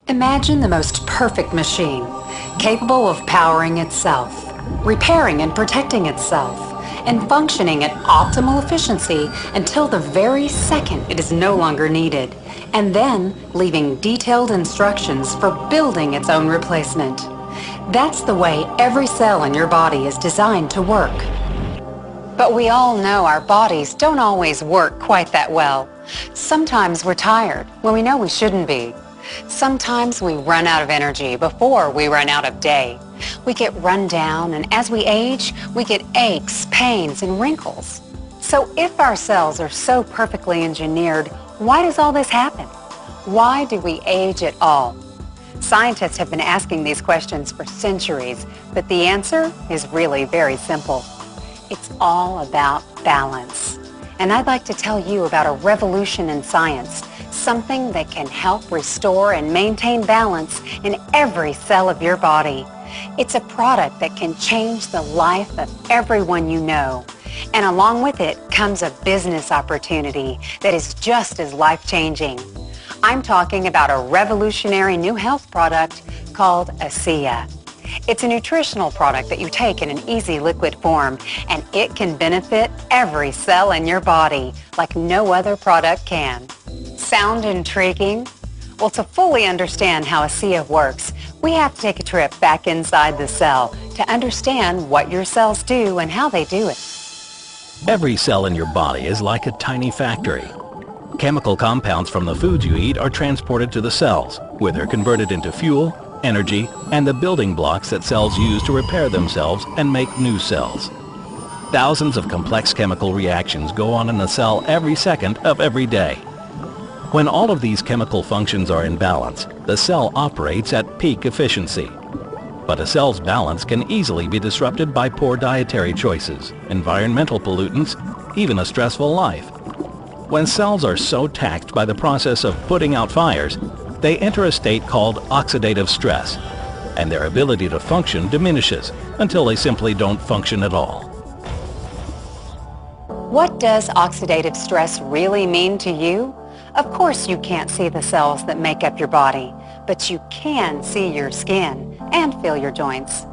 Imagine the most perfect machine, capable of powering itself, repairing and protecting itself, and functioning at optimal efficiency until the very second it is no longer needed, and then leaving detailed instructions for building its own replacement. That's the way every cell in your body is designed to work. But we all know our bodies don't always work quite that well. Sometimes we're tired when we know we shouldn't be. Sometimes we run out of energy before we run out of day. We get run down, and as we age, we get aches, pains, and wrinkles. So if our cells are so perfectly engineered, why does all this happen? Why do we age at all? Scientists have been asking these questions for centuries, but the answer is really very simple. It's all about balance. And I'd like to tell you about a revolution in science, something that can help restore and maintain balance in every cell of your body. It's a product that can change the life of everyone you know. And along with it comes a business opportunity that is just as life-changing. I'm talking about a revolutionary new health product called Asea. It's a nutritional product that you take in an easy liquid form, and it can benefit every cell in your body like no other product can. Sound intriguing? Well, to fully understand how Asea works, we have to take a trip back inside the cell to understand what your cells do and how they do it. Every cell in your body is like a tiny factory. Chemical compounds from the foods you eat are transported to the cells, where they're converted into fuel, energy, and the building blocks that cells use to repair themselves and make new cells. Thousands of complex chemical reactions go on in a cell every second of every day. When all of these chemical functions are in balance, the cell operates at peak efficiency. But a cell's balance can easily be disrupted by poor dietary choices, environmental pollutants, even a stressful life. When cells are so taxed by the process of putting out fires, they enter a state called oxidative stress, and their ability to function diminishes until they simply don't function at all. What does oxidative stress really mean to you? Of course you can't see the cells that make up your body, but you can see your skin and feel your joints.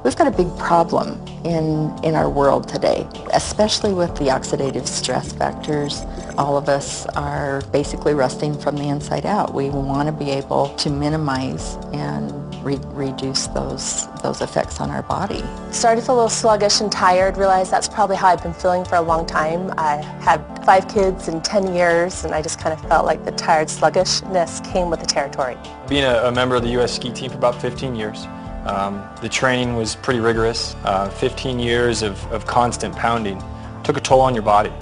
We've got a big problem in our world today, especially with the oxidative stress factors. All of us are basically rusting from the inside out. We want to be able to minimize and reduce those effects on our body. Started to feel a little sluggish and tired, realized that's probably how I've been feeling for a long time. I had 5 kids in 10 years, and I just kind of felt like the tired sluggishness came with the territory. Being a member of the U.S. ski team for about 15 years, the training was pretty rigorous. 15 years of constant pounding took a toll on your body.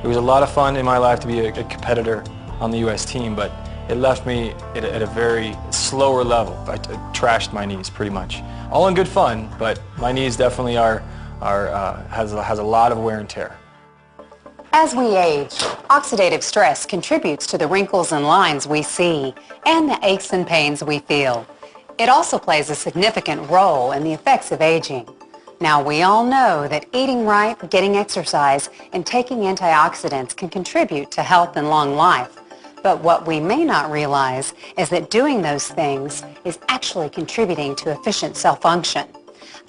It was a lot of fun in my life to be a competitor on the U.S. team, but it left me at a very slower level. I trashed my knees pretty much. All in good fun, but my knees definitely has a lot of wear and tear. As we age, oxidative stress contributes to the wrinkles and lines we see and the aches and pains we feel. It also plays a significant role in the effects of aging. Now, we all know that eating right, getting exercise, and taking antioxidants can contribute to health and long life. But what we may not realize is that doing those things is actually contributing to efficient cell function.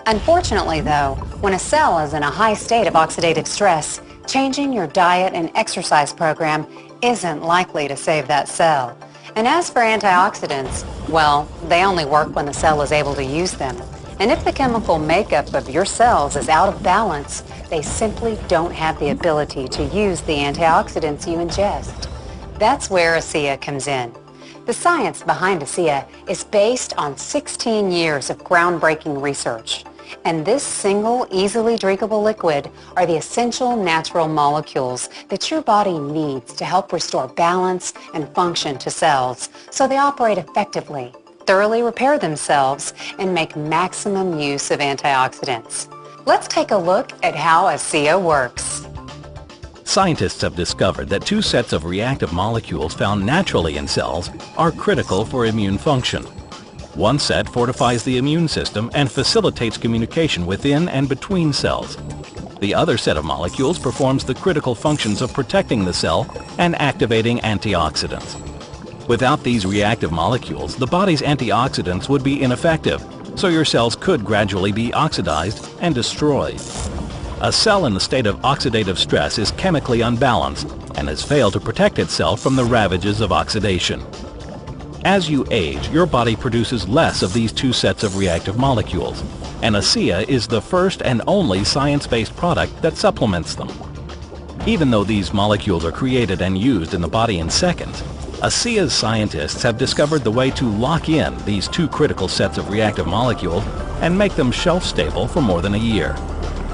Unfortunately, though, when a cell is in a high state of oxidative stress, changing your diet and exercise program isn't likely to save that cell. And as for antioxidants, well, they only work when the cell is able to use them. And if the chemical makeup of your cells is out of balance, they simply don't have the ability to use the antioxidants you ingest. That's where Asea comes in. The science behind Asea is based on 16 years of groundbreaking research. And this single, easily drinkable liquid are the essential natural molecules that your body needs to help restore balance and function to cells so they operate effectively, thoroughly repair themselves, and make maximum use of antioxidants. Let's take a look at how Asea works. Scientists have discovered that 2 sets of reactive molecules found naturally in cells are critical for immune function. One set fortifies the immune system and facilitates communication within and between cells. The other set of molecules performs the critical functions of protecting the cell and activating antioxidants. Without these reactive molecules, the body's antioxidants would be ineffective, so your cells could gradually be oxidized and destroyed. A cell in the state of oxidative stress is chemically unbalanced and has failed to protect itself from the ravages of oxidation. As you age, your body produces less of these two sets of reactive molecules, and Asea is the first and only science-based product that supplements them. Even though these molecules are created and used in the body in seconds, Asea's scientists have discovered the way to lock in these two critical sets of reactive molecules and make them shelf-stable for more than a year.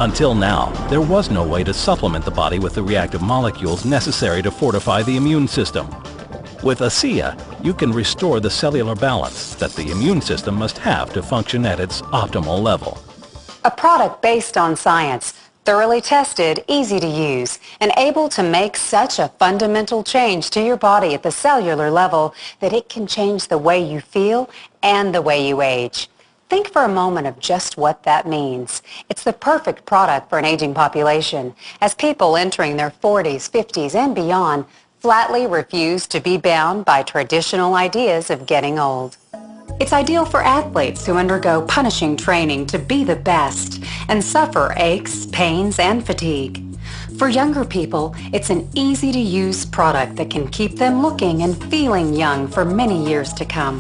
Until now, there was no way to supplement the body with the reactive molecules necessary to fortify the immune system. With Asea, you can restore the cellular balance that the immune system must have to function at its optimal level. A product based on science, thoroughly tested, easy to use, and able to make such a fundamental change to your body at the cellular level that it can change the way you feel and the way you age. Think for a moment of just what that means. It's the perfect product for an aging population, as people entering their 40s, 50s, and beyond flatly refuse to be bound by traditional ideas of getting old. It's ideal for athletes who undergo punishing training to be the best and suffer aches, pains, and fatigue. For younger people, it's an easy-to-use product that can keep them looking and feeling young for many years to come.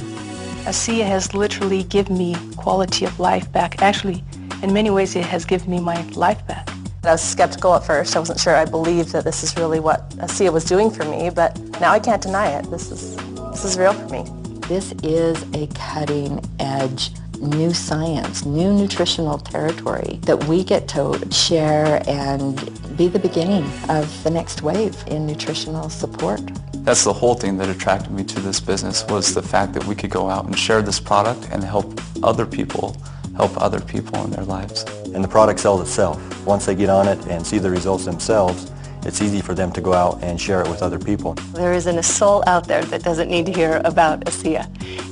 Asea has literally given me quality of life back. Actually, in many ways, it has given me my life back. I was skeptical at first. I wasn't sure I believed that this is really what Asea was doing for me, but now I can't deny it. This is real for me. This is a cutting-edge new science, new nutritional territory that we get to share and be the beginning of the next wave in nutritional support. That's the whole thing that attracted me to this business, was the fact that we could go out and share this product and help other people in their lives. And the product sells itself. Once they get on it and see the results themselves, it's easy for them to go out and share it with other people. There isn't a soul out there that doesn't need to hear about Asea.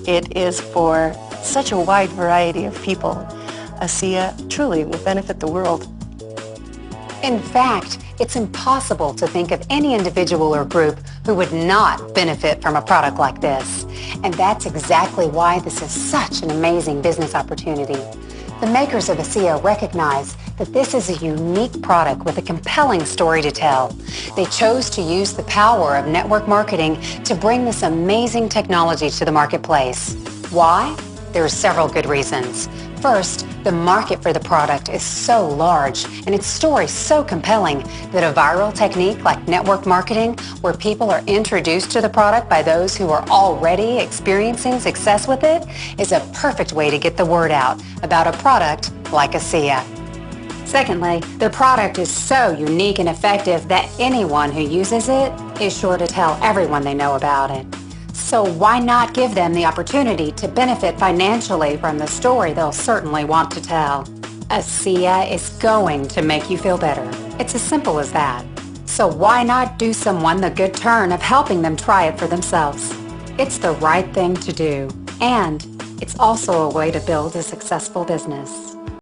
It is for such a wide variety of people. Asea truly will benefit the world. In fact, it's impossible to think of any individual or group who would not benefit from a product like this. And that's exactly why this is such an amazing business opportunity. The makers of Asea recognize that this is a unique product with a compelling story to tell. They chose to use the power of network marketing to bring this amazing technology to the marketplace. Why? There are several good reasons. First, the market for the product is so large and its story so compelling that a viral technique like network marketing, where people are introduced to the product by those who are already experiencing success with it, is a perfect way to get the word out about a product like Asea. Secondly, the product is so unique and effective that anyone who uses it is sure to tell everyone they know about it. So why not give them the opportunity to benefit financially from the story they'll certainly want to tell? Asea is going to make you feel better. It's as simple as that. So why not do someone the good turn of helping them try it for themselves? It's the right thing to do, and it's also a way to build a successful business.